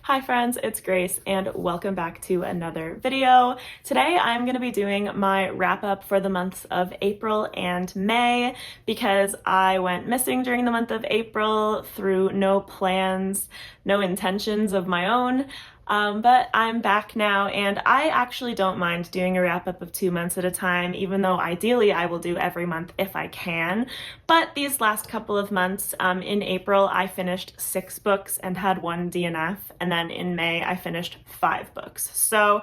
Hi friends, it's Grace and welcome back to another video. Today I'm going to be doing my wrap up for the months of April and May because I went missing during the month of April through no plans, no intentions of my own. But I'm back now and I actually don't mind doing a wrap up of 2 months at a time, even though ideally I will do every month if I can. But these last couple of months, in April, I finished 6 books and had 1 DNF, and then in May I finished 5 books. So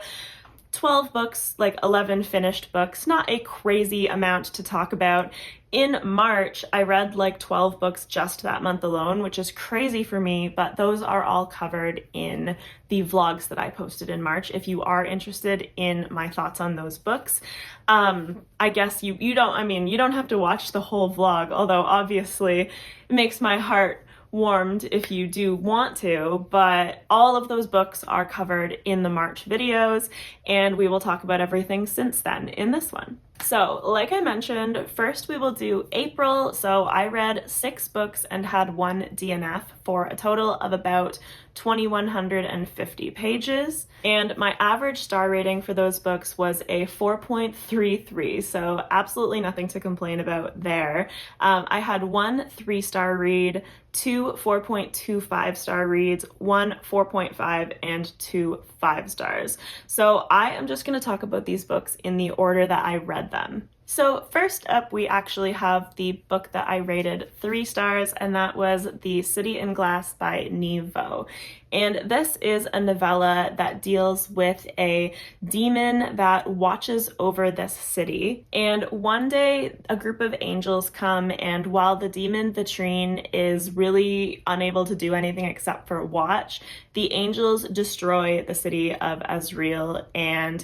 12 books, like 11 finished books, not a crazy amount to talk about. In March, I read like 12 books just that month alone, which is crazy for me, but those are all covered in the vlogs that I posted in March. If you are interested in my thoughts on those books, I guess you don't have to watch the whole vlog, although obviously it makes my heart warmed if you do want to, but all of those books are covered in the March videos, and we will talk about everything since then in this one. So, like I mentioned, first we will do April. So I read 6 books and had 1 DNF for a total of about 2,150 pages. And my average star rating for those books was a 4.33, so absolutely nothing to complain about there. I had 1 3-star read, 2 4.25 star reads, 1 4.5, and 2 5 stars. So I am just going to talk about these books in the order that I read them. So first up, we actually have the book that I rated 3 stars, and that was The City in Glass by Nevo. And this is a novella that deals with a demon that watches over this city. And one day, a group of angels come, and while the demon Vitrine is really unable to do anything except for watch, the angels destroy the city of Azrael and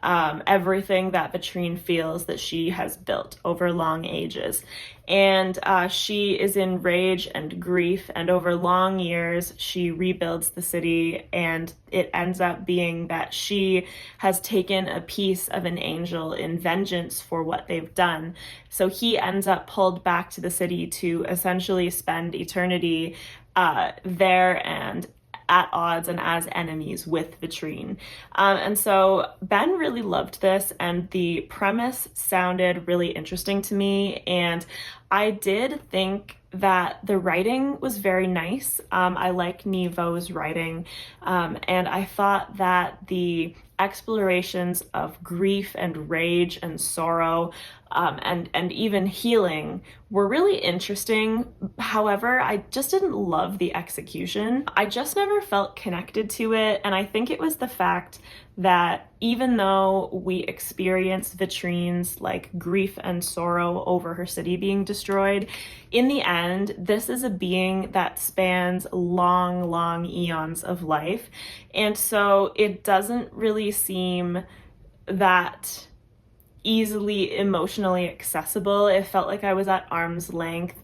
everything that Vitrine feels that she has built over long ages. And she is in rage and grief, and over long years she rebuilds the city, and it ends up being that she has taken a piece of an angel in vengeance for what they've done. So he ends up pulled back to the city to essentially spend eternity there and at odds and as enemies with Vitrine. And so Ben really loved this, and the premise sounded really interesting to me, and I did think that the writing was very nice. I like Nevo's writing, and I thought that the explorations of grief and rage and sorrow and even healing were really interesting. However, I just didn't love the execution. I just never felt connected to it, and I think it was the fact that even though we experienced Vitrine's like grief and sorrow over her city being destroyed, in the end, this is a being that spans long, long eons of life. And so it doesn't really seem that easily emotionally accessible. It felt like I was at arm's length.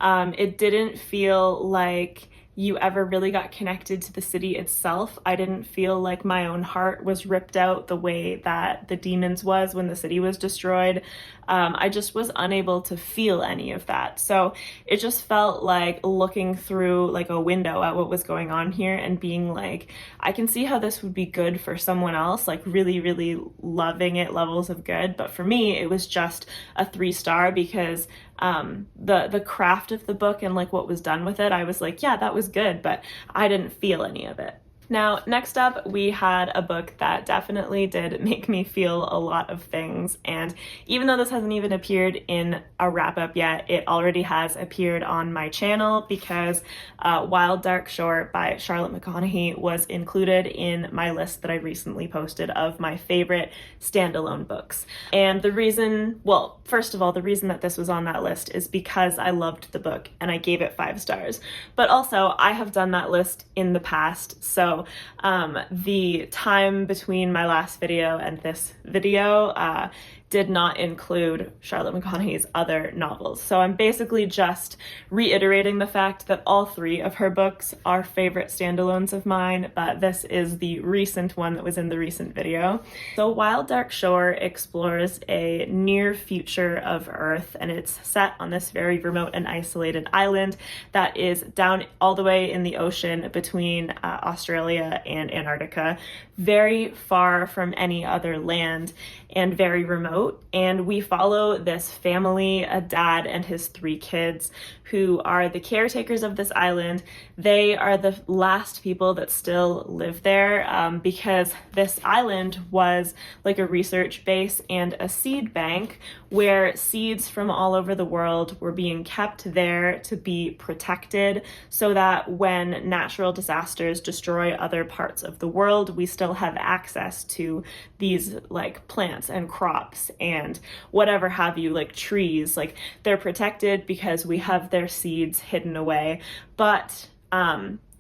It didn't feel like you ever really got connected to the city itself. I didn't feel like my own heart was ripped out the way that the demons was when the city was destroyed. I just was unable to feel any of that. So it just felt like looking through like a window at what was going on here and being like, I can see how this would be good for someone else, like really, really loving it, levels of good. But for me, it was just a 3-star because the craft of the book and like what was done with it, I was like, yeah, that was good, but I didn't feel any of it. Now, next up, we had a book that definitely did make me feel a lot of things, and even though this hasn't even appeared in a wrap-up yet, it already has appeared on my channel because Wild Dark Shore by Charlotte McConaughey was included in my list that I recently posted of my favorite standalone books. And the reason, well, first of all, the reason that this was on that list is because I loved the book and I gave it 5 stars. But also, I have done that list in the past, so the time between my last video and this video did not include Charlotte McConaughey's other novels. So I'm basically just reiterating the fact that all three of her books are favorite standalones of mine, but this is the recent one that was in the recent video. So Wild Dark Shore explores a near future of Earth, and it's set on this very remote and isolated island that is down all the way in the ocean between Australia and Antarctica, very far from any other land and very remote. And we follow this family, a dad and his three kids, who are the caretakers of this island. They are the last people that still live there because this island was like a research base and a seed bank where seeds from all over the world were being kept there to be protected so that when natural disasters destroy other parts of the world, we still have access to these like plants and crops and whatever have you, like trees. Like they're protected because we have their seeds hidden away. But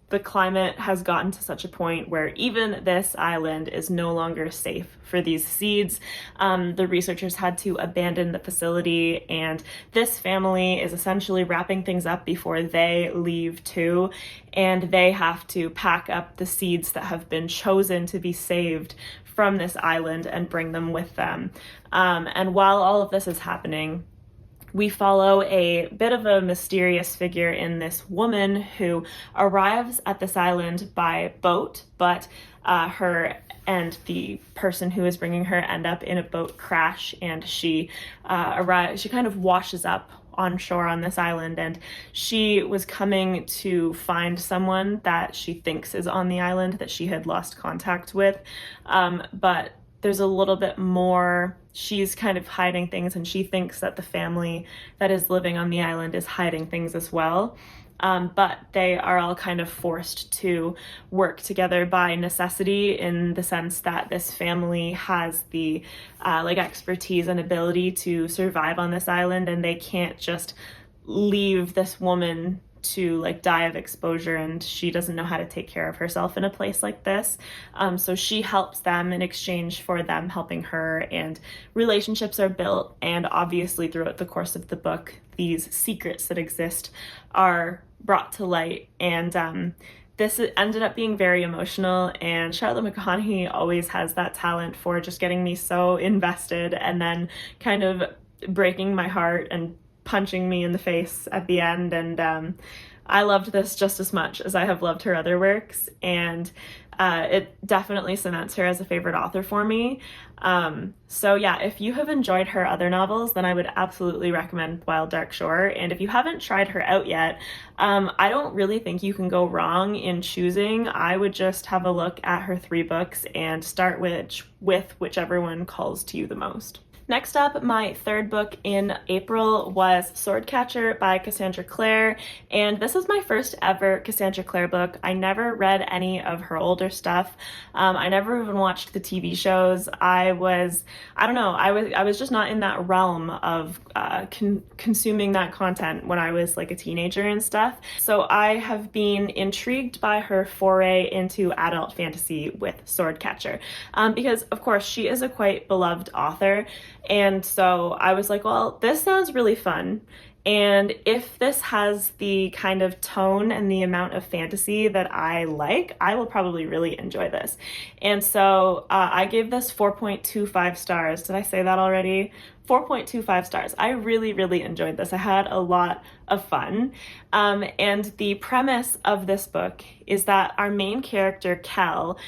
the climate has gotten to such a point where even this island is no longer safe for these seeds. The researchers had to abandon the facility, and this family is essentially wrapping things up before they leave too, and they have to pack up the seeds that have been chosen to be saved from this island and bring them with them. And while all of this is happening, we follow a bit of a mysterious figure in this woman who arrives at this island by boat, but her and the person who is bringing her end up in a boat crash, and she kind of washes up on shore on this island, and she was coming to find someone that she thinks is on the island that she had lost contact with, but there's a little bit more. She's kind of hiding things, and she thinks that the family that is living on the island is hiding things as well. But they are all kind of forced to work together by necessity, in the sense that this family has the like expertise and ability to survive on this island, and they can't just leave this woman to like die of exposure, and she doesn't know how to take care of herself in a place like this. So she helps them in exchange for them helping her, and relationships are built, and obviously throughout the course of the book these secrets that exist are brought to light. And this ended up being very emotional, and Charlotte McConaughey always has that talent for just getting me so invested and then kind of breaking my heart and punching me in the face at the end. And I loved this just as much as I have loved her other works, and it definitely cements her as a favorite author for me. So yeah, if you have enjoyed her other novels, then I would absolutely recommend Wild Dark Shore. And if you haven't tried her out yet, I don't really think you can go wrong in choosing. I would just have a look at her three books and start with whichever one calls to you the most. Next up, my third book in April was Swordcatcher by Cassandra Clare, and this is my first ever Cassandra Clare book. I never read any of her older stuff. I never even watched the TV shows. I was just not in that realm of consuming that content when I was like a teenager and stuff. So I have been intrigued by her foray into adult fantasy with Swordcatcher, because of course she is a quite beloved author. And so I was like, well, this sounds really fun. And if this has the kind of tone and the amount of fantasy that I like, I will probably really enjoy this. And so I gave this 4.25 stars. Did I say that already? 4.25 stars. I really, really enjoyed this. I had a lot of fun. And the premise of this book is that our main character, Cal,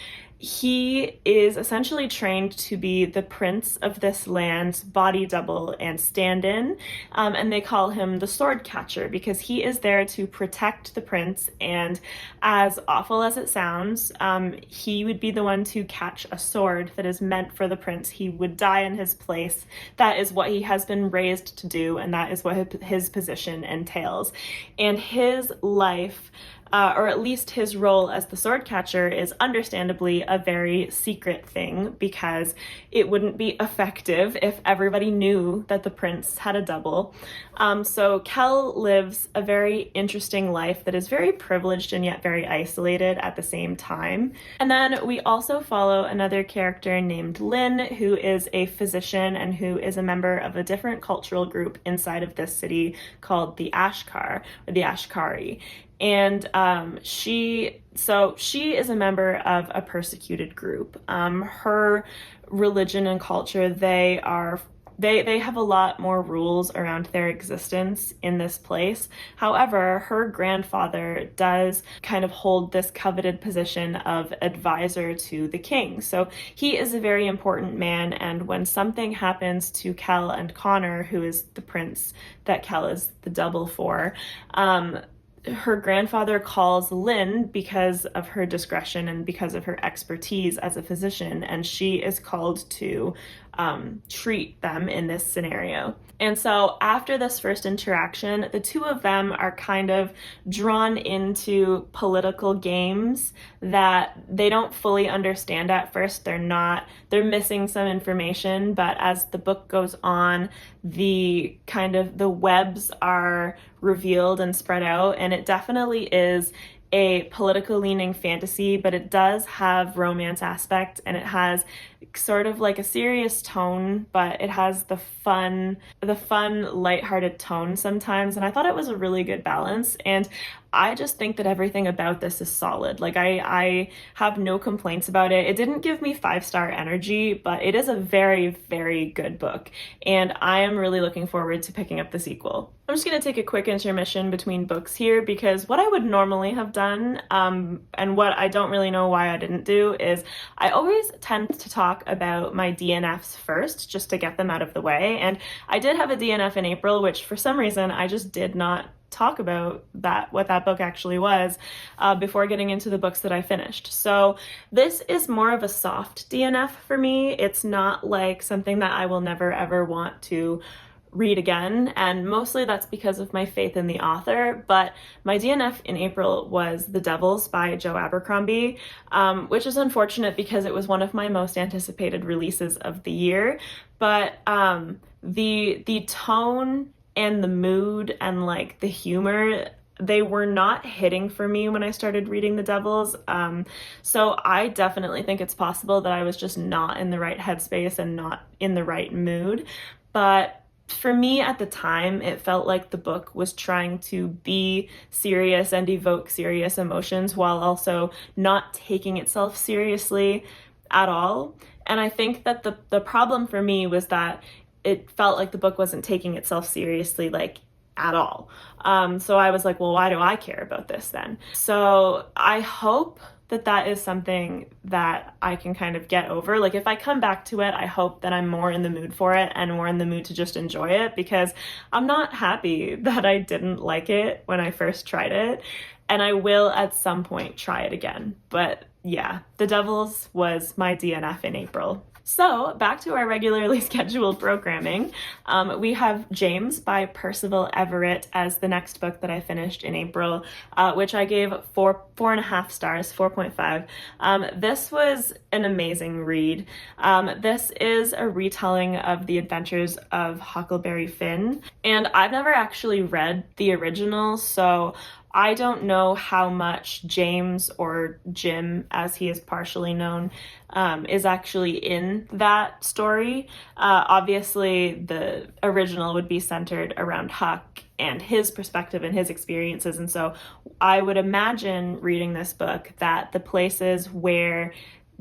he is essentially trained to be the prince of this land's body double and stand-in, and they call him the sword catcher because he is there to protect the prince. And as awful as it sounds, he would be the one to catch a sword that is meant for the prince. He would die in his place. That is what he has been raised to do, and that is what his position entails. And his life or at least his role as the sword catcher is understandably a very secret thing, because it wouldn't be effective if everybody knew that the prince had a double. So Kel lives a very interesting life that is very privileged and yet very isolated at the same time. And then we also follow another character named Lynn, who is a physician and who is a member of a different cultural group inside of this city called the Ashkar, or the Ashkari. And she is a member of a persecuted group. Her religion and culture, they have a lot more rules around their existence in this place. However, her grandfather does kind of hold this coveted position of advisor to the king. So he is a very important man, and when something happens to Kel and Connor, who is the prince that Kel is the double for, her grandfather calls Lynn because of her discretion and because of her expertise as a physician, and she is called to treat them in this scenario. And so after this first interaction, the two of them are kind of drawn into political games that they don't fully understand at first. They're missing some information, but as the book goes on, the webs are revealed and spread out, and it definitely is a political leaning fantasy, but it does have romance aspect, and it has sort of like a serious tone, but it has the fun lighthearted tone sometimes, and I thought it was a really good balance. And I just think that everything about this is solid. Like, I have no complaints about it. It didn't give me 5-star energy, but it is a very, very good book, and I am really looking forward to picking up the sequel. I'm just going to take a quick intermission between books here, because what I would normally have done, and what I don't really know why I didn't do, is I always tend to talk about my DNFs first, just to get them out of the way. And I did have a DNF in April, which for some reason I just did not talk about what that book actually was before getting into the books that I finished. So this is more of a soft DNF for me. It's not like something that I will never ever want to read again, and mostly that's because of my faith in the author. But my DNF in April was The Devils by Joe Abercrombie, which is unfortunate because it was one of my most anticipated releases of the year. But the tone and the mood and like the humor, they were not hitting for me when I started reading The Devils. So I definitely think it's possible that I was just not in the right headspace and not in the right mood. But for me at the time, it felt like the book was trying to be serious and evoke serious emotions while also not taking itself seriously at all. And I think that the problem for me was that it felt like the book wasn't taking itself seriously, like, at all. So I was like, well, why do I care about this then? So I hope that is something that I can kind of get over. Like, if I come back to it, I hope that I'm more in the mood for it and more in the mood to just enjoy it, because I'm not happy that I didn't like it when I first tried it, and I will at some point try it again. But yeah, The Devils was my DNF in April. So back to our regularly scheduled programming. We have James by Percival Everett as the next book that I finished in April, which I gave 4.5 stars, 4.5. This was an amazing read. This is a retelling of the adventures of Huckleberry Finn, and I've never actually read the original, so I don't know how much James, or Jim as he is partially known, is actually in that story. Obviously, the original would be centered around Huck and his perspective and his experiences, and so I would imagine reading this book that the places where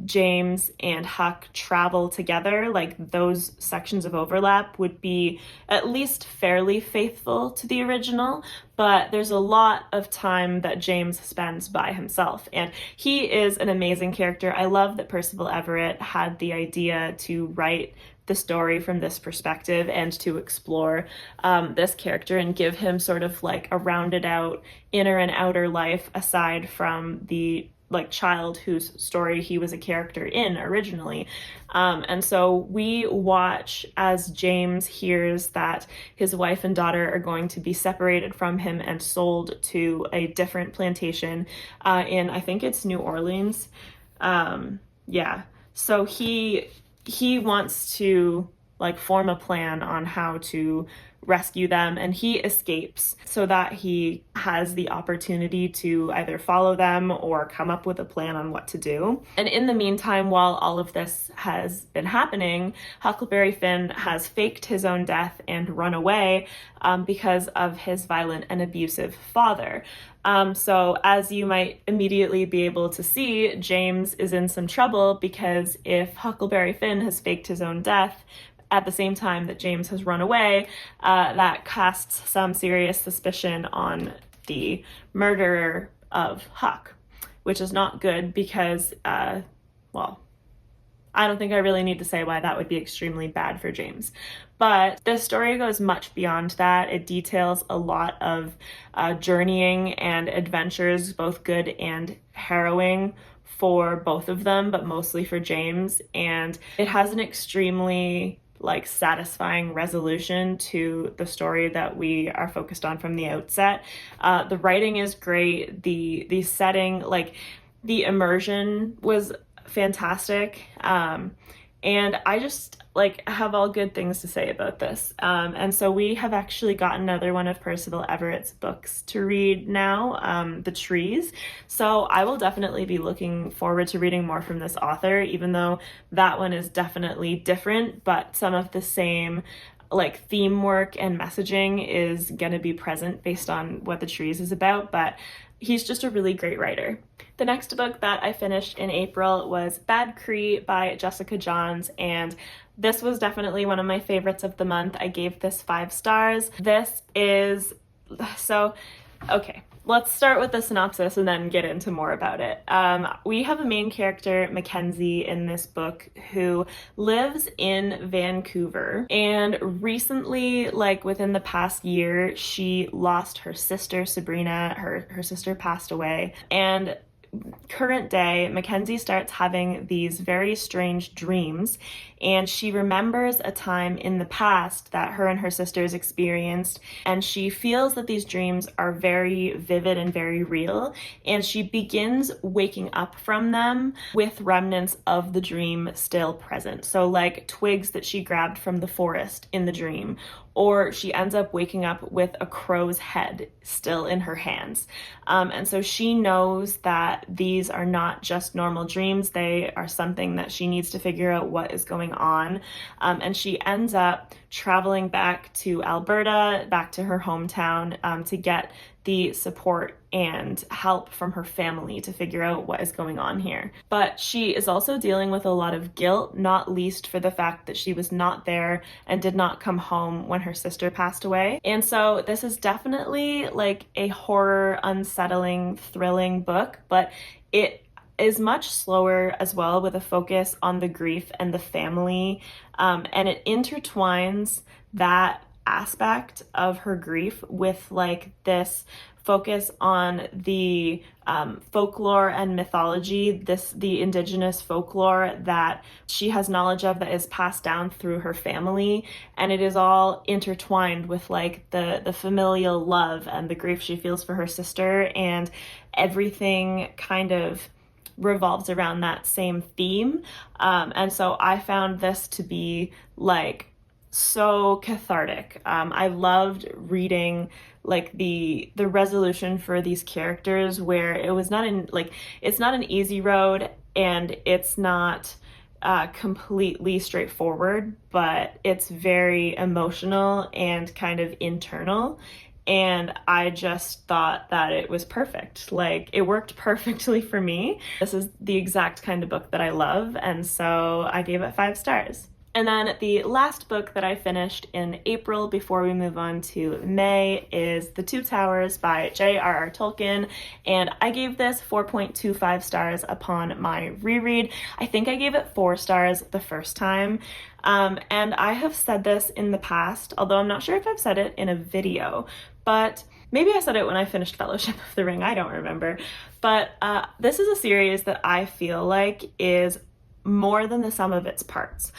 James and Huck travel together, like those sections of overlap, would be at least fairly faithful to the original, but there's a lot of time that James spends by himself, and he is an amazing character. I love that Percival Everett had the idea to write the story from this perspective and to explore this character and give him sort of like a rounded out inner and outer life aside from the like child whose story he was a character in originally. And so we watch as James hears that his wife and daughter are going to be separated from him and sold to a different plantation in, I think it's New Orleans. Yeah. So he wants to like form a plan on how to rescue them, and he escapes so that he has the opportunity to either follow them or come up with a plan on what to do. And in the meantime, while all of this has been happening, Huckleberry Finn has faked his own death and run away because of his violent and abusive father. So as you might immediately be able to see, James is in some trouble because if Huckleberry Finn has faked his own death at the same time that James has run away, that casts some serious suspicion on the murderer of Huck, which is not good because, well, I don't think I really need to say why that would be extremely bad for James. But this story goes much beyond that. It details a lot of journeying and adventures, both good and harrowing for both of them, but mostly for James. And it has an extremely like satisfying resolution to the story that we are focused on from the outset. The writing is great. The setting, like the immersion was fantastic. And I just like have all good things to say about this. And so we have actually got another one of Percival Everett's books to read now, The Trees. So I will definitely be looking forward to reading more from this author, even though that one is definitely different, but some of the same like theme work and messaging is going to be present based on what The Trees is about. But he's just a really great writer. The next book that I finished in April was Bad Cree by Jessica Johns, and this was definitely one of my favorites of the month. I gave this 5 stars. This is, so, okay, let's start with the synopsis and then get into more about it. We have a main character, Mackenzie, in this book who lives in Vancouver, and recently, like within the past year, she lost her sister, Sabrina. Her sister passed away, and current day, Mackenzie starts having these very strange dreams, and she remembers a time in the past that her and her sisters experienced, and she feels that these dreams are very vivid and very real, and she begins waking up from them with remnants of the dream still present. So like twigs that she grabbed from the forest in the dream, or she ends up waking up with a crow's head still in her hands. And so she knows that these are not just normal dreams, they are something that she needs to figure out what is going on. And she ends up traveling back to Alberta, back to her hometown, to get the support and help from her family to figure out what is going on here. But she is also dealing with a lot of guilt, not least for the fact that she was not there and did not come home when her sister passed away. And so this is definitely like a horror, unsettling, thrilling book, but it is much slower as well, with a focus on the grief and the family. And it intertwines that aspect of her grief with like this focus on the folklore and mythology, the indigenous folklore that she has knowledge of that is passed down through her family, and it is all intertwined with like the familial love and the grief she feels for her sister, and everything kind of revolves around that same theme. And so I found this to be like so cathartic. I loved reading like the resolution for these characters, where it was not it's not an easy road, and it's not completely straightforward, but it's very emotional and kind of internal. And I just thought that it was perfect. Like, it worked perfectly for me. This is the exact kind of book that I love, and so I gave it 5 stars. And then the last book that I finished in April before we move on to May is The Two Towers by J.R.R. Tolkien, and I gave this 4.25 stars upon my reread. I think I gave it 4 stars the first time, and I have said this in the past, although I'm not sure if I've said it in a video, but Maybe I said it when I finished Fellowship of the Ring, I don't remember. But this is a series that I feel like is more than the sum of its parts.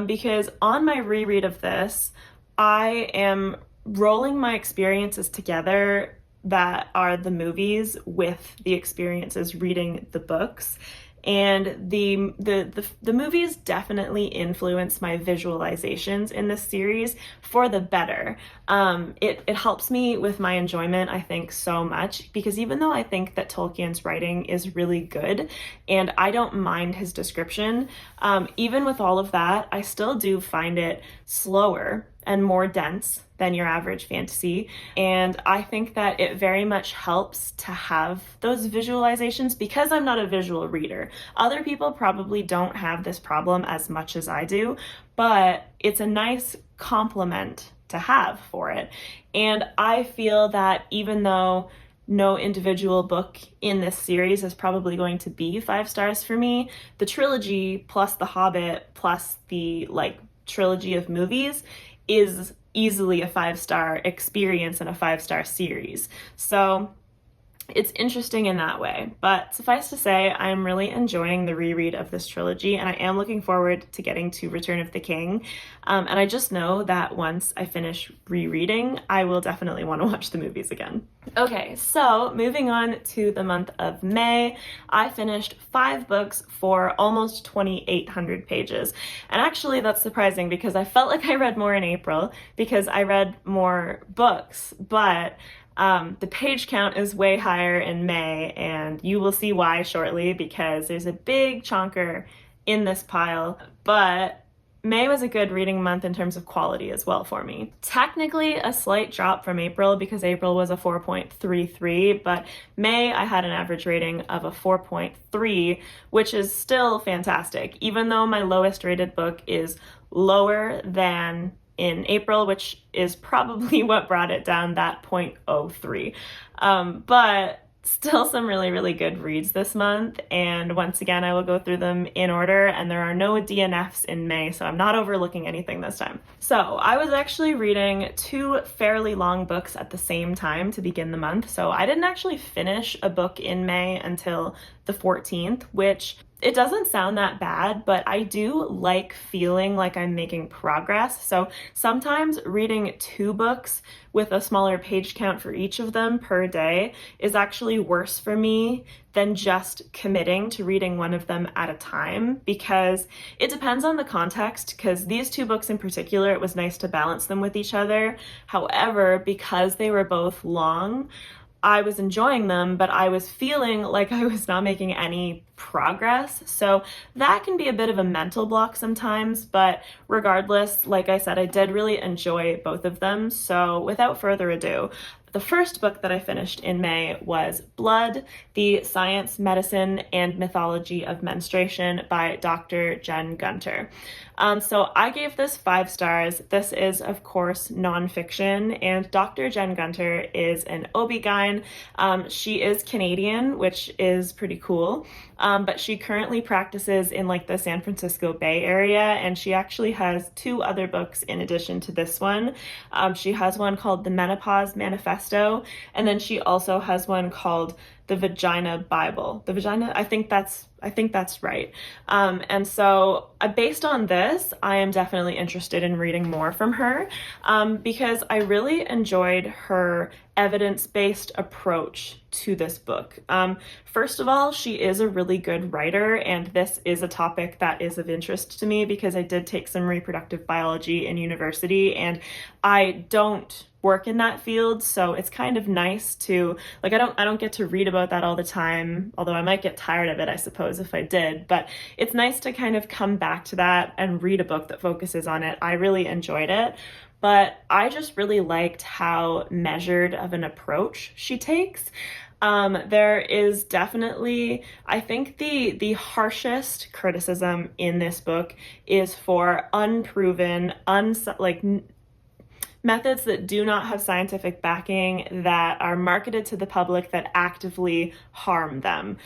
Because on my reread of this, I am rolling my experiences together that are the movies with the experiences reading the books. And the movies definitely influence my visualizations in this series for the better. It helps me with my enjoyment, I think, so much, because even though I think that Tolkien's writing is really good and I don't mind his description, even with all of that, I still do find it slower and more dense than your average fantasy. And I think that it very much helps to have those visualizations because I'm not a visual reader. Other people probably don't have this problem as much as I do, but it's a nice complement to have for it. And I feel that even though no individual book in this series is probably going to be 5 stars for me, the trilogy plus The Hobbit plus the trilogy of movies is easily a 5-star experience and a 5-star series. So it's interesting in that way. But suffice to say, I'm really enjoying the reread of this trilogy, and I am looking forward to getting to Return of the King. And I just know that once I finish rereading, I will definitely want to watch the movies again. Okay, so moving on to the month of May, I finished 5 books for almost 2,800 pages. And actually that's surprising because I felt like I read more in April because I read more books, but the page count is way higher in May, and you will see why shortly because there's a big chonker in this pile. But May was a good reading month in terms of quality as well for me. Technically a slight drop from April because April was a 4.33, but May I had an average rating of a 4.3, which is still fantastic, even though my lowest rated book is lower than in April, which is probably what brought it down that 0.03. But still some really, really good reads this month. And once again, I will go through them in order, and there are no DNFs in May, so I'm not overlooking anything this time. So I was actually reading 2 fairly long books at the same time to begin the month. So I didn't actually finish a book in May until the 14th, which it doesn't sound that bad, but I do like feeling like I'm making progress. So sometimes reading 2 books with a smaller page count for each of them per day is actually worse for me than just committing to reading one of them at a time, because it depends on the context, because these 2 books in particular, it was nice to balance them with each other. However, because they were both long, I was enjoying them, but I was feeling like I was not making any progress. So that can be a bit of a mental block sometimes, but regardless, like I said, I did really enjoy both of them. So without further ado, the first book that I finished in May was Blood, the Science, Medicine, and Mythology of Menstruation by Dr. Jen Gunter. So I gave this 5 stars. This is, of course, nonfiction, and Dr. Jen Gunter is an OB-GYN. She is Canadian, which is pretty cool, but she currently practices in the San Francisco Bay Area, and she actually has 2 other books in addition to this one. She has one called The Menopause Manifesto, and then she also has one called The Vagina Bible. The Vagina, I think that's right. And so based on this, I am definitely interested in reading more from her, because I really enjoyed her evidence-based approach to this book. First of all, she is a really good writer, and this is a topic that is of interest to me because I did take some reproductive biology in university, and I don't work in that field, so it's kind of nice to, I don't get to read about that all the time, although I might get tired of it, I suppose, if I did, but it's nice to kind of come back to that and read a book that focuses on it. I really enjoyed it, but I just really liked how measured of an approach she takes. There is definitely, I think the harshest criticism in this book is for unproven, methods that do not have scientific backing, that are marketed to the public, that actively harm them.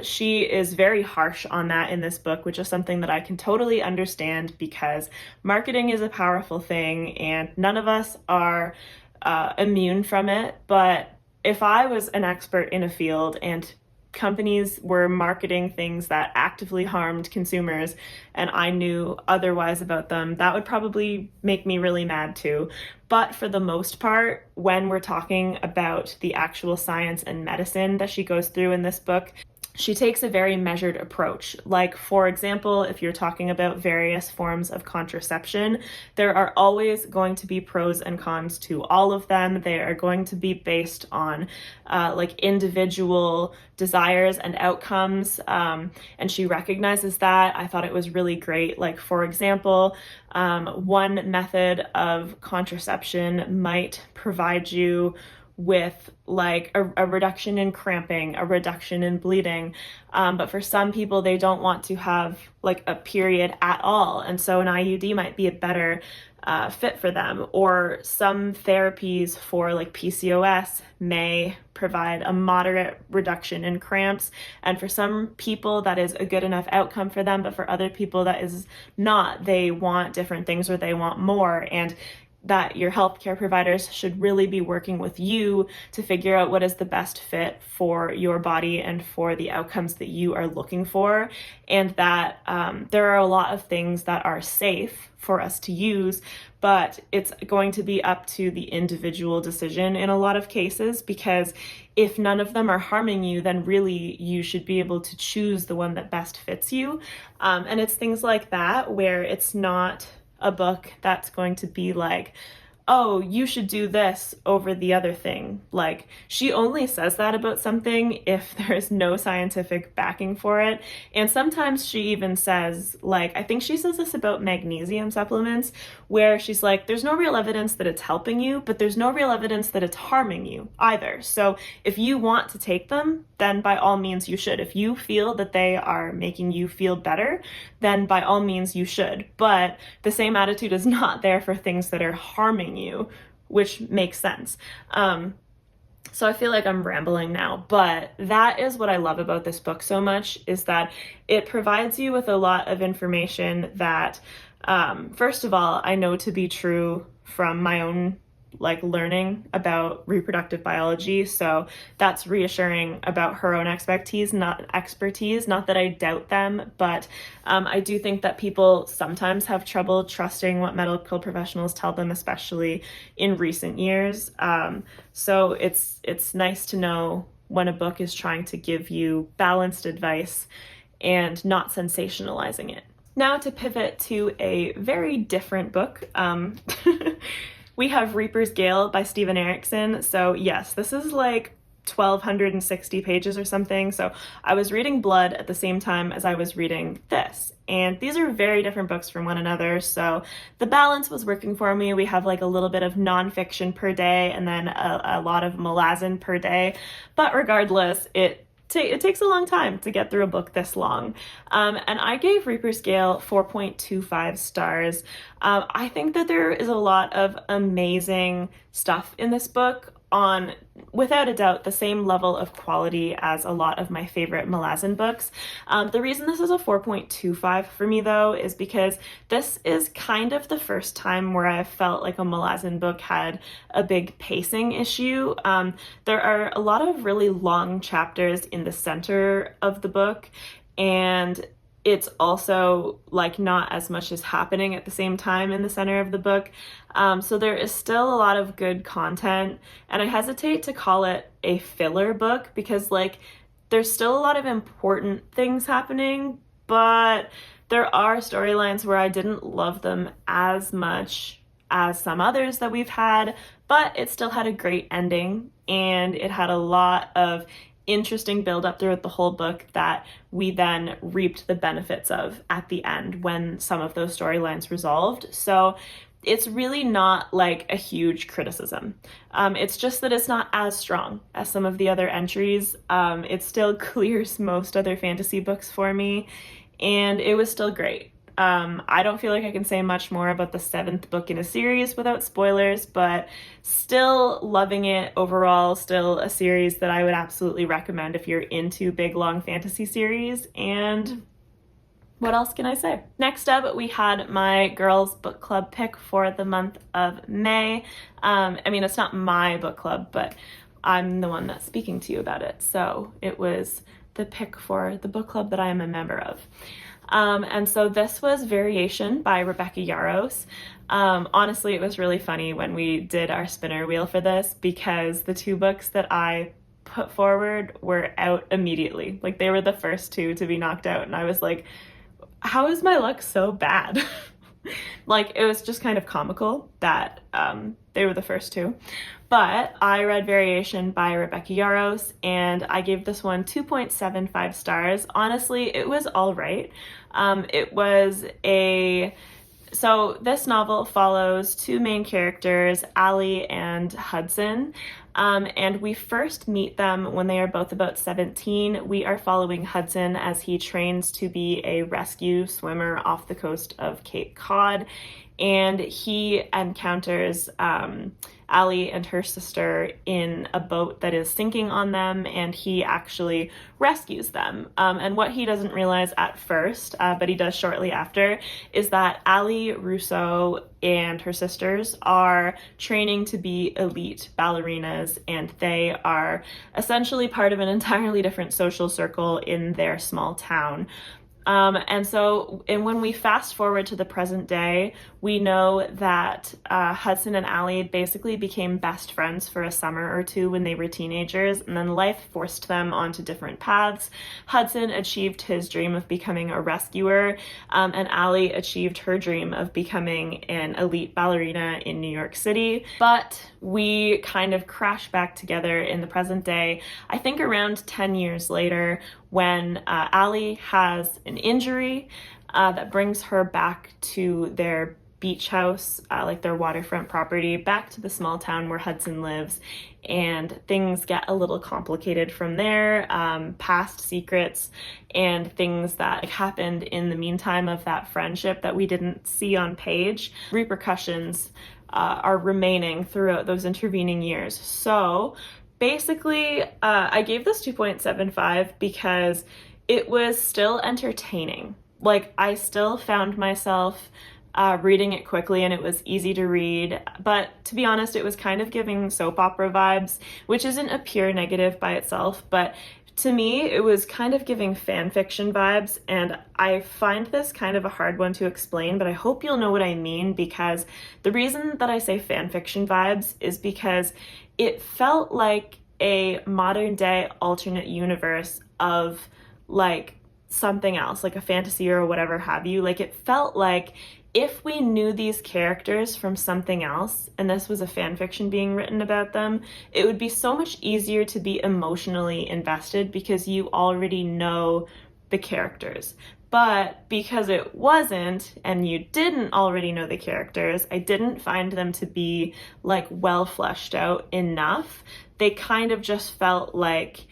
She is very harsh on that in this book, which is something that I can totally understand because marketing is a powerful thing, and none of us are immune from it, but if I was an expert in a field and companies were marketing things that actively harmed consumers and I knew otherwise about them, that would probably make me really mad too. But for the most part, when we're talking about the actual science and medicine that she goes through in this book, she takes a very measured approach. Like, for example, if you're talking about various forms of contraception, there are always going to be pros and cons to all of them. They are going to be based on like individual desires and outcomes. And she recognizes that. I thought it was really great. Like, for example, one method of contraception might provide you with like a reduction in cramping, a reduction in bleeding. But for some people, they don't want to have like a period at all. And so an IUD might be a better fit for them. Or some therapies for like PCOS may provide a moderate reduction in cramps. And for some people, that is a good enough outcome for them. But for other people, that is not. They want different things or they want more. And that your healthcare providers should really be working with you to figure out what is the best fit for your body and for the outcomes that you are looking for. And that there are a lot of things that are safe for us to use, but it's going to be up to the individual decision in a lot of cases, because if none of them are harming you, then really you should be able to choose the one that best fits you. And it's things like that where it's not a book that's going to be like, oh, you should do this over the other thing. Like, she only says that about something if there's no scientific backing for it. And sometimes she even says, like, I think she says this about magnesium supplements, where she's like, there's no real evidence that it's helping you, but there's no real evidence that it's harming you either. So if you want to take them, then by all means you should. If you feel that they are making you feel better, then by all means you should. But the same attitude is not there for things that are harming you, which makes sense. So I feel like I'm rambling now, but that is what I love about this book so much, is that it provides you with a lot of information that, first of all, I know to be true from my own like learning about reproductive biology. So that's reassuring about her own expertise, not that I doubt them, but I do think that people sometimes have trouble trusting what medical professionals tell them, especially in recent years. So it's nice to know when a book is trying to give you balanced advice and not sensationalizing it. Now to pivot to a very different book. We have Reaper's Gale by Steven Erikson. So yes, this is like 1,260 pages or something. So I was reading Blood at the same time as I was reading this. And these are very different books from one another. So the balance was working for me. We have like a little bit of nonfiction per day and then a lot of Malazan per day. But regardless, it takes a long time to get through a book this long. And I gave Reaper's Gale 4.25 stars. I think that there is a lot of amazing stuff in this book on, without a doubt, the same level of quality as a lot of my favorite Malazan books. The reason this is a 4.25 for me, though, is because this is kind of the first time where I felt like a Malazan book had a big pacing issue. There are a lot of really long chapters in the center of the book, and it's also like not as much is happening at the same time in the center of the book. So there is still a lot of good content, and I hesitate to call it a filler book because like there's still a lot of important things happening, but there are storylines where I didn't love them as much as some others that we've had, but it still had a great ending, and it had a lot of interesting build up throughout the whole book that we then reaped the benefits of at the end when some of those storylines resolved. So it's really not like a huge criticism. It's just that it's not as strong as some of the other entries. It still clears most other fantasy books for me, and it was still great. I don't feel like I can say much more about the 7th book in a series without spoilers, but still loving it overall, still a series that I would absolutely recommend if you're into big, long fantasy series. And What else can I say? Next up, we had my girls' book club pick for the month of May. I mean, it's not my book club, but I'm the one that's speaking to you about it. So it was the pick for the book club that I am a member of. And so this was Variation by Rebecca Yarros. Honestly, it was really funny when we did our spinner wheel for this because the two books that I put forward were out immediately. Like, they were the first two to be knocked out, and I was like, how is my luck so bad? Like, it was just kind of comical that they were the first two. But I read Variation by Rebecca Yarros, and I gave this one 2.75 stars. Honestly, it was all right. So this novel follows two main characters, Allie and Hudson, and we first meet them when they are both about 17. We are following Hudson as he trains to be a rescue swimmer off the coast of Cape Cod, and he encounters Allie and her sister in a boat that is sinking on them, and he actually rescues them. And what he doesn't realize at first, but he does shortly after, is that Allie Rousseau and her sisters are training to be elite ballerinas, and they are essentially part of an entirely different social circle in their small town. And when we fast forward to the present day, we know that Hudson and Allie basically became best friends for a summer or two when they were teenagers, and then life forced them onto different paths. Hudson achieved his dream of becoming a rescuer, and Allie achieved her dream of becoming an elite ballerina in New York City. But we kind of crash back together in the present day, I think around 10 years later, when Allie has an injury that brings her back to their beach house, like their waterfront property, back to the small town where Hudson lives, and things get a little complicated from there. Past secrets and things that happened in the meantime of that friendship that we didn't see on page, repercussions are remaining throughout those intervening years. So basically, I gave this 2.75 because it was still entertaining. Like, I still found myself reading it quickly, and it was easy to read. But to be honest, it was kind of giving soap opera vibes, which isn't a pure negative by itself, but to me, it was kind of giving fan fiction vibes, and I find this kind of a hard one to explain, but I hope you'll know what I mean, because the reason that I say fan fiction vibes is because it felt like a modern day alternate universe of like something else, like a fantasy or whatever have you. Like, it felt like if we knew these characters from something else, and this was a fan fiction being written about them, it would be so much easier to be emotionally invested because you already know the characters. But because it wasn't, and you didn't already know the characters, I didn't find them to be like well fleshed out enough. They kind of just felt like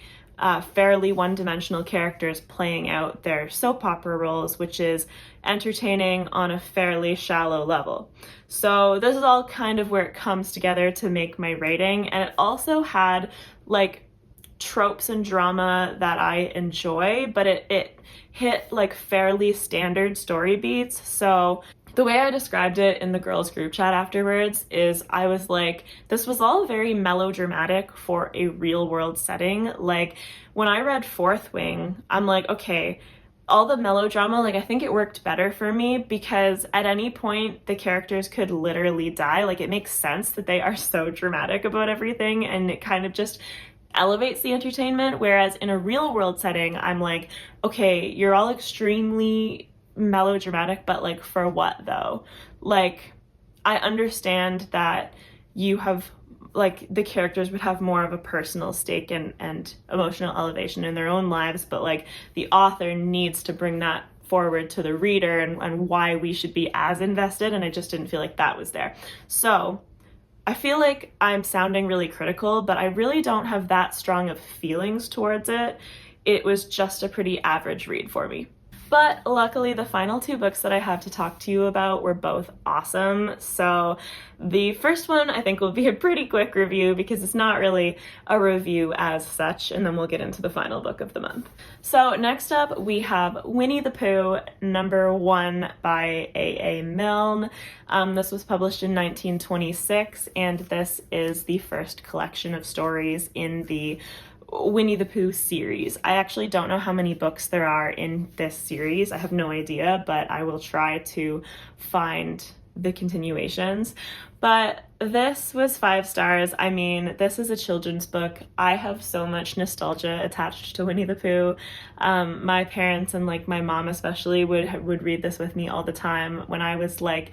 fairly one-dimensional characters playing out their soap opera roles, which is entertaining on a fairly shallow level. So this is all kind of where it comes together to make my rating, and it also had like tropes and drama that I enjoy, but it hit like fairly standard story beats. So the way I described it in the girls group chat afterwards is I was like, this was all very melodramatic for a real world setting. Like, when I read Fourth Wing, I'm like, okay, all the melodrama, like, I think it worked better for me because at any point the characters could literally die. Like, it makes sense that they are so dramatic about everything, and it kind of just elevates the entertainment. Whereas in a real world setting, I'm like, okay, you're all extremely melodramatic, but like, for what though? Like, I understand that you have like the characters would have more of a personal stake and emotional elevation in their own lives, but like the author needs to bring that forward to the reader and why we should be as invested, and I just didn't feel like that was there. So I feel like I'm sounding really critical, but I really don't have that strong of feelings towards it. It was just a pretty average read for me. But luckily, the final two books that I have to talk to you about were both awesome. So the first one I think will be a pretty quick review because it's not really a review as such, and then we'll get into the final book of the month. So next up we have Winnie the Pooh, #1 by A.A. Milne. This was published in 1926, and this is the first collection of stories in the Winnie the Pooh series. I actually don't know how many books there are in this series. I have no idea, but I will try to find the continuations. But this was 5 stars. I mean, this is a children's book. I have so much nostalgia attached to Winnie the Pooh. My parents and like my mom especially would read this with me all the time. When I was like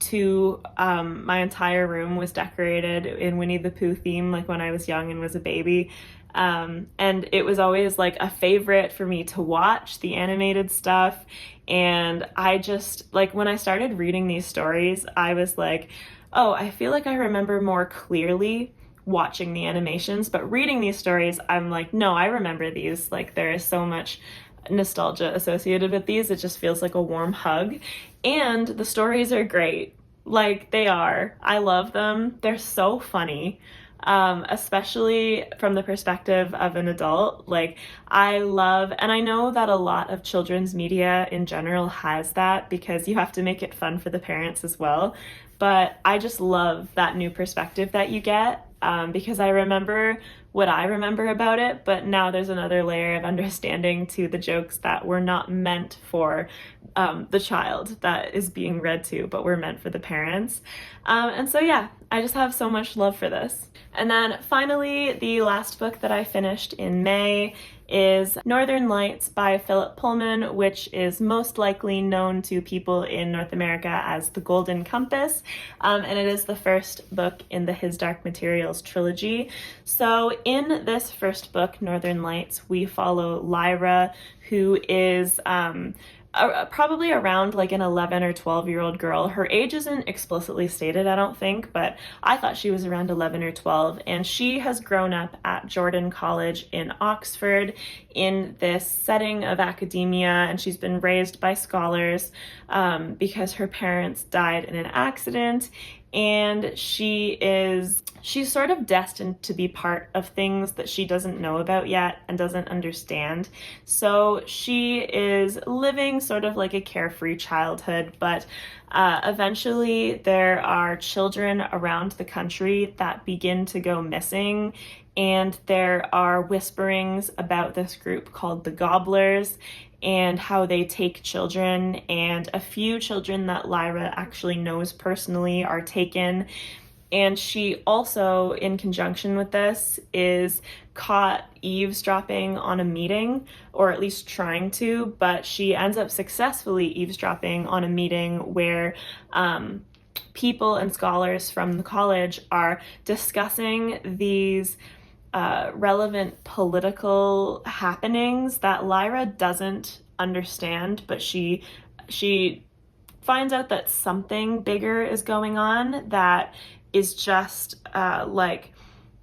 2, my entire room was decorated in Winnie the Pooh theme, like when I was young and was a baby. And it was always like a favorite for me to watch the animated stuff. And I just, like, when I started reading these stories, I was like, oh, I feel like I remember more clearly watching the animations, but reading these stories, I'm like, no, I remember these. Like, there is so much nostalgia associated with these. It just feels like a warm hug. And the stories are great. Like, they are. I love them. They're so funny. Especially from the perspective of an adult. Like, I love, and I know that a lot of children's media in general has that because you have to make it fun for the parents as well. But I just love that new perspective that you get, because I remember what I remember about it, but now there's another layer of understanding to the jokes that were not meant for the child that is being read to, but were meant for the parents. And so yeah, I just have so much love for this. And then finally, the last book that I finished in May is Northern Lights by Philip Pullman, which is most likely known to people in North America as The Golden Compass, and it is the first book in the His Dark Materials trilogy. So in this first book, Northern Lights, we follow Lyra, who is probably around like an 11 or 12-year-old girl. Her age isn't explicitly stated, I don't think, but I thought she was around 11 or 12, and she has grown up at Jordan College in Oxford in this setting of academia, and she's been raised by scholars because her parents died in an accident, and she's sort of destined to be part of things that she doesn't know about yet and doesn't understand. So she is living sort of like a carefree childhood, but eventually there are children around the country that begin to go missing, and there are whisperings about this group called the Gobblers and how they take children, and a few children that Lyra actually knows personally are taken. And she also, in conjunction with this, is caught eavesdropping on a meeting, or at least trying to, but she ends up successfully eavesdropping on a meeting where people and scholars from the college are discussing these relevant political happenings that Lyra doesn't understand, but she finds out that something bigger is going on that is just like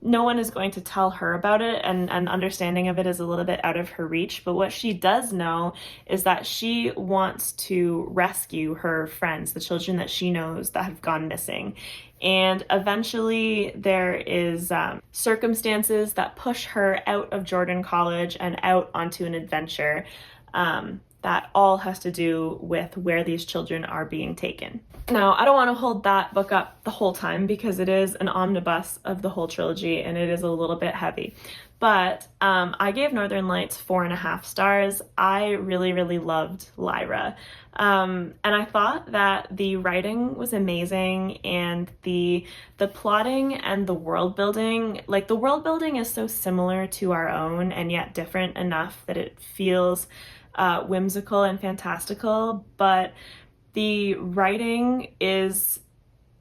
no one is going to tell her about it, and understanding of it is a little bit out of her reach. But what she does know is that she wants to rescue her friends, the children that she knows that have gone missing. And eventually there is circumstances that push her out of Jordan College and out onto an adventure that all has to do with where these children are being taken. Now, I don't want to hold that book up the whole time because it is an omnibus of the whole trilogy and it is a little bit heavy. But I gave Northern Lights 4.5 stars. I really, really loved Lyra. And I thought that the writing was amazing, and the plotting and the world building, like the world building is so similar to our own and yet different enough that it feels whimsical and fantastical, but the writing is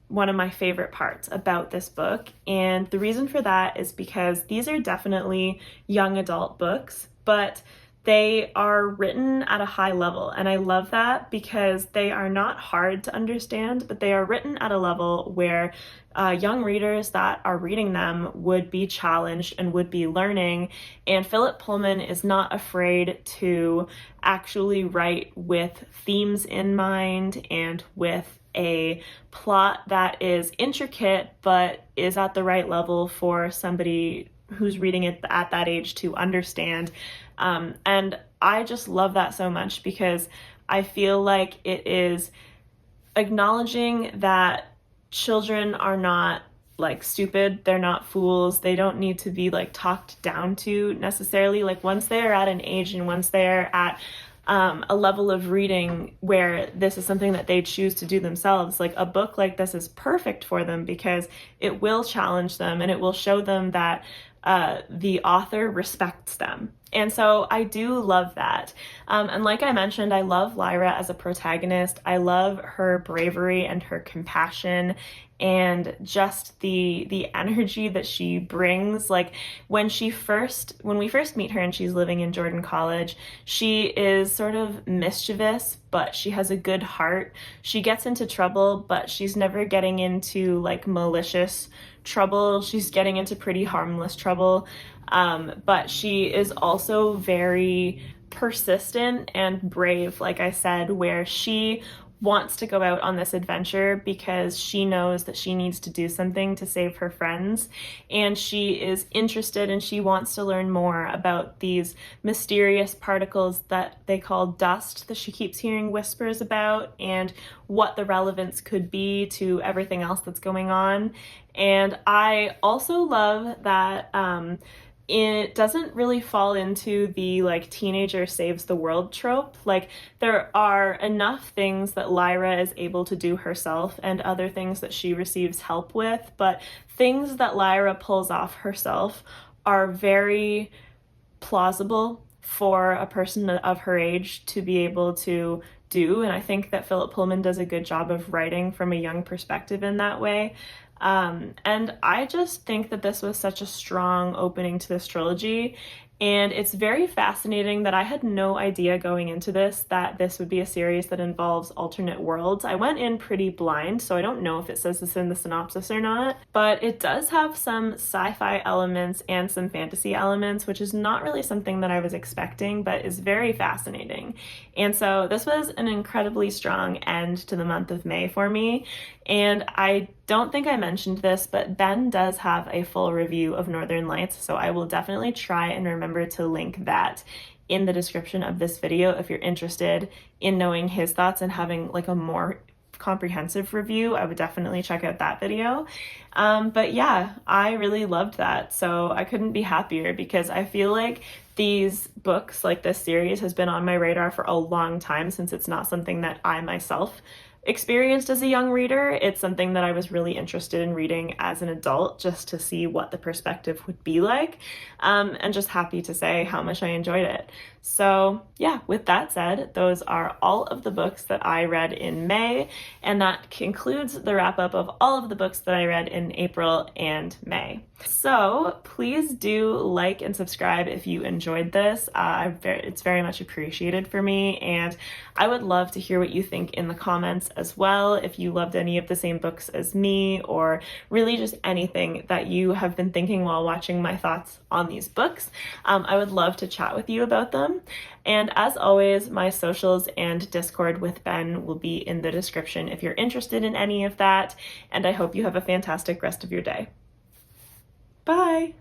one of my favorite parts about this book. And the reason for that is because these are definitely young adult books, but they are written at a high level, and I love that because they are not hard to understand, but they are written at a level where young readers that are reading them would be challenged and would be learning. And Philip Pullman is not afraid to actually write with themes in mind and with a plot that is intricate but is at the right level for somebody who's reading it at that age to understand. And I just love that so much because I feel like it is acknowledging that children are not like stupid, they're not fools, they don't need to be like talked down to necessarily. Like once they are at an age and once they're at a level of reading where this is something that they choose to do themselves, like a book like this is perfect for them because it will challenge them and it will show them that the author respects them. And so I do love that. And like I mentioned, I love Lyra as a protagonist. I love her bravery and her compassion and just the energy that she brings. Like when we first meet her and she's living in Jordan College, she is sort of mischievous, but she has a good heart. She gets into trouble, but she's never getting into like malicious trouble. She's getting into pretty harmless trouble. But she is also very persistent and brave, like I said, where she wants to go out on this adventure because she knows that she needs to do something to save her friends, and she is interested and she wants to learn more about these mysterious particles that they call dust that she keeps hearing whispers about and what the relevance could be to everything else that's going on. And I also love that it doesn't really fall into the like teenager saves the world trope. Like there are enough things that Lyra is able to do herself and other things that she receives help with, but things that Lyra pulls off herself are very plausible for a person of her age to be able to do. And I think that Philip Pullman does a good job of writing from a young perspective in that way. And I just think that this was such a strong opening to this trilogy. And it's very fascinating that I had no idea going into this that this would be a series that involves alternate worlds. I went in pretty blind, so I don't know if it says this in the synopsis or not, but it does have some sci-fi elements and some fantasy elements, which is not really something that I was expecting, but is very fascinating. And so this was an incredibly strong end to the month of May for me. And I don't think I mentioned this, but Ben does have a full review of Northern Lights, so I will definitely try and remember to link that in the description of this video if you're interested in knowing his thoughts and having like a more comprehensive review. I would definitely check out that video. But yeah, I really loved that, so I couldn't be happier because I feel like these books, like this series, has been on my radar for a long time since it's not something that I myself experienced as a young reader. It's something that I was really interested in reading as an adult just to see what the perspective would be like, and just happy to say how much I enjoyed it. So yeah, with that said, those are all of the books that I read in May, and that concludes the wrap up of all of the books that I read in April and May. So please do like and subscribe if you enjoyed this. It's very much appreciated for me, and I would love to hear what you think in the comments as well. If you loved any of the same books as me, or really just anything that you have been thinking while watching my thoughts on these books, I would love to chat with you about them. And as always, my socials and Discord with Ben will be in the description if you're interested in any of that. And I hope you have a fantastic rest of your day. Bye!